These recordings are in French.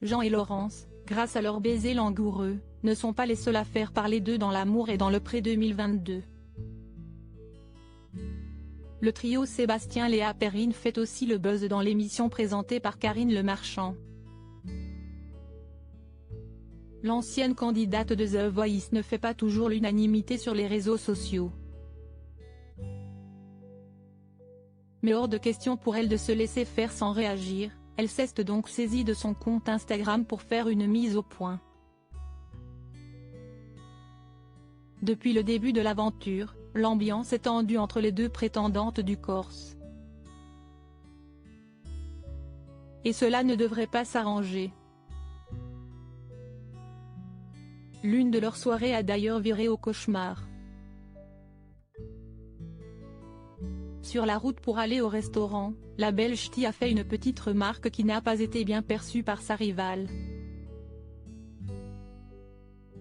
Jean et Laurence, grâce à leur baiser langoureux, ne sont pas les seuls à faire parler d'eux dans l'amour et dans le pré 2022. Le trio Sébastien-Léa-Perrine fait aussi le buzz dans l'émission présentée par Karine Le Marchand. L'ancienne candidate de The Voice ne fait pas toujours l'unanimité sur les réseaux sociaux. Mais hors de question pour elle de se laisser faire sans réagir, elle s'est donc saisie de son compte Instagram pour faire une mise au point. Depuis le début de l'aventure, l'ambiance est tendue entre les deux prétendantes du Corse. Et cela ne devrait pas s'arranger. L'une de leurs soirées a d'ailleurs viré au cauchemar. Sur la route pour aller au restaurant, la belle ch'ti a fait une petite remarque qui n'a pas été bien perçue par sa rivale.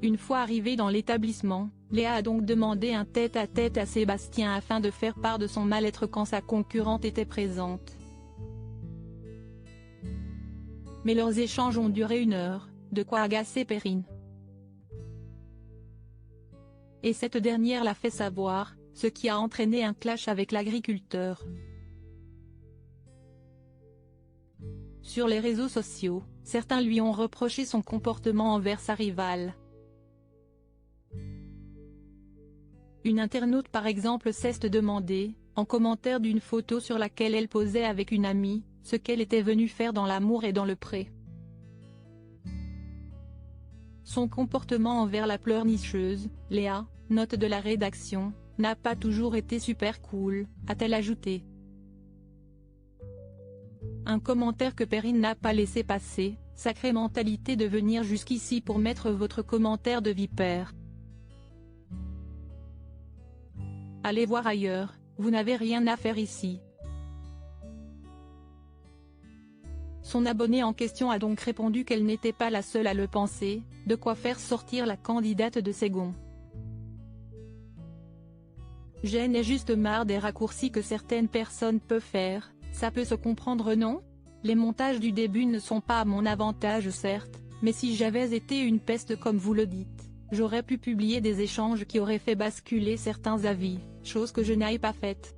Une fois arrivée dans l'établissement, Léa a donc demandé un tête-à-tête à Sébastien afin de faire part de son mal-être quand sa concurrente était présente. Mais leurs échanges ont duré 1 heure, de quoi agacer Perrine. Et cette dernière l'a fait savoir, ce qui a entraîné un clash avec l'agriculteur. Sur les réseaux sociaux, certains lui ont reproché son comportement envers sa rivale. Une internaute par exemple s'est demandé, en commentaire d'une photo sur laquelle elle posait avec une amie, ce qu'elle était venue faire dans l'amour et dans le pré. Son comportement envers la pleurnicheuse, Léa, note de la rédaction, n'a pas toujours été super cool, a-t-elle ajouté. Un commentaire que Perrine n'a pas laissé passer: sacrée mentalité de venir jusqu'ici pour mettre votre commentaire de vipère. Allez voir ailleurs, vous n'avez rien à faire ici. Son abonné en question a donc répondu qu'elle n'était pas la seule à le penser, de quoi faire sortir la candidate de ses gonds. J'en ai juste marre des raccourcis que certaines personnes peuvent faire, ça peut se comprendre non? Les montages du début ne sont pas à mon avantage certes, mais si j'avais été une peste comme vous le dites, j'aurais pu publier des échanges qui auraient fait basculer certains avis, chose que je n'ai pas faite.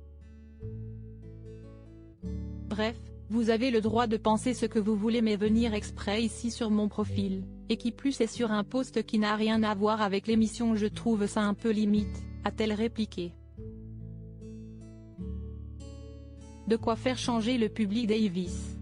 Bref, vous avez le droit de penser ce que vous voulez mais venir exprès ici sur mon profil, et qui plus est sur un post qui n'a rien à voir avec l'émission, je trouve ça un peu limite, a-t-elle répliqué. De quoi faire changer le public Davis.